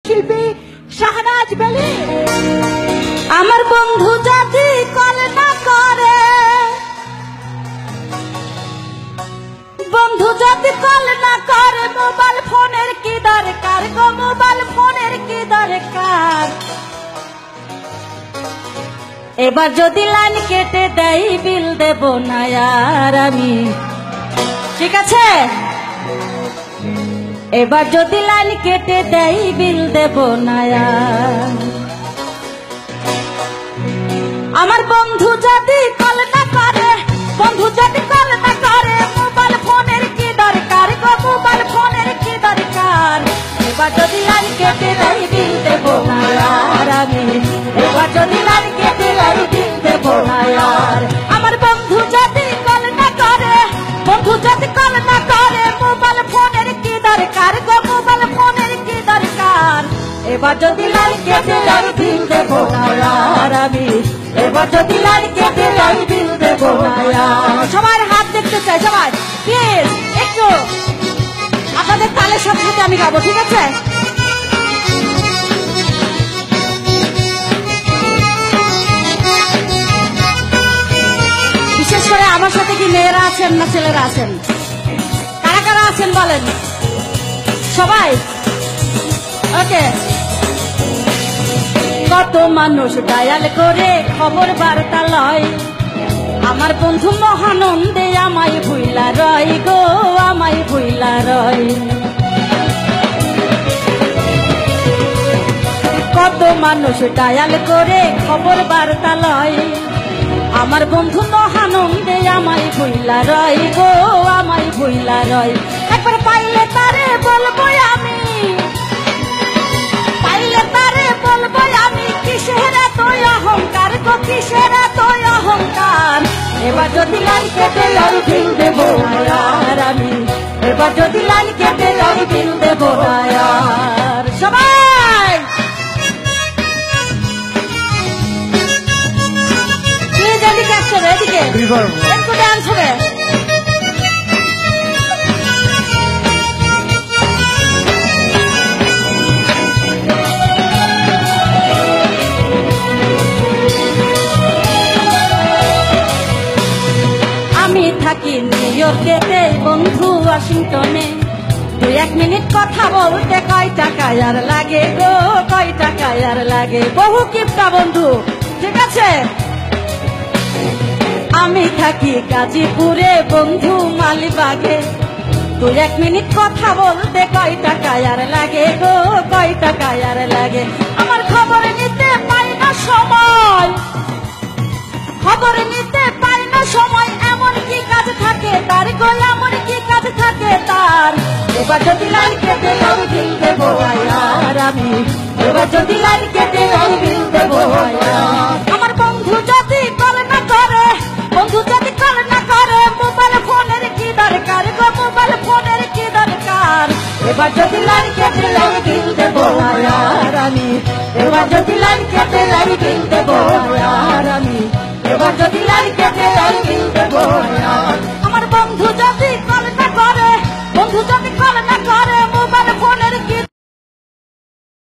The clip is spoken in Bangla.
শিল্পী শাহনাজ বেলি। আমার বন্ধু যদি কল না করে, বন্ধু যদি কল না করে, মোবাইল ফোনের কি দরকার গো, মোবাইল ফোনের কি দরকার। এবার যদি লাইন কেটে দেয় বিল দেব না আর আমি, ঠিক আছে। এবার যদি লাইন কেটে দেয় বিল দেব না আর। আমার বন্ধু যদি কল না করে, বন্ধু যদি কল না করে, মোবাইল ফোনের কি দরকার গো, মোবাইল ফোনের কি দরকার। এবার যদি লাইন কেটে দেয় বিল দেব না আর আমি, এবার যদি লাইন কেটে দেয় বিল দেব না আর। আমার বন্ধু যদি কল না করে, বন্ধু যদি কল না করে, মোবাইল ফোনের কি দরকার গো, মোবাইল ফোনের কি দরকার। এবার যদি লাইন কেটে দেয় বিল দেব না আর আমি, এবার যদি লাইন কেটে দেয় বিল দেব না আর। সবার হাত দেখতে চাই, সবাই প্লিজ একটু আপনাদের তালের সাথে সাথে আমি গাবো, ঠিক আছে। বিশেষ করে আমার সাথে কি মেয়েরা আছেন না ছেলেরা আছেন, কারা কারা আছেন বলেন সবাই, ওকে। কত মানুষ ডায়াল করে খবর বার্তা লয়, আমার বন্ধু মহানন্দে আমায় ভুইলা রয় গো, আমায় ভুইলা রয়। কত মানুষ ডায়াল করে খবর বার্তা লয়, আমার বন্ধু মহানন্দে আমায় ভুইলা রয় গো, আমায় ভুইলা রয়। একবার পাইলে তারে বলবো আমি, পাইলে তারে বলবো আমি, কিসের এত অহংকার গো, কিসের এত অহংকার। এবার যদি লাইন কেটে দেয় বিল দেব না আর আমি, এবার যদি লাইন কেটে দেয় বিল দেব না আর। সবাই এদিকে আসছে, এদিকে একটু ডান্স হবে। আমি থাকি নিউ ইয়র্কেতে, বন্ধু ওয়াশিংটনে। 2-1 মিনিট কথা বলতে কয় টাকা আর লাগে গো, কয় টাকা আর লাগে। বহু কিপটা বন্ধু, ঠিক আছে। আমি থাকি গাজীপুরে, বন্ধু মালিবাগে। 2-1 মিনিট কথা বলতে কয় টাকা আর লাগে গো, কয় টাকা আর লাগে। আমার খবর নিতে পাই না সময়, খবর নিতে পাই না সময়। এমন কি কাজ থাকে তার গো, এমন কি কাজ থাকে তার। এবার যদি লাইন কেটে দেয় বিল দেব আর আমি, এবার যদি লাইন কেটে দেয় বিল দেব আর। আমার বন্ধু যদি কল না করে, বন্ধু যদি কল না করে, মোবাইল ফোনের কি দরকার গো, মোবাইল ফোনের কি দরকার। এবার যদি লাইন কেটে দেয় বিল দেব আর আমি, এবার যদি লাইন কেটে দেয় বিল দেব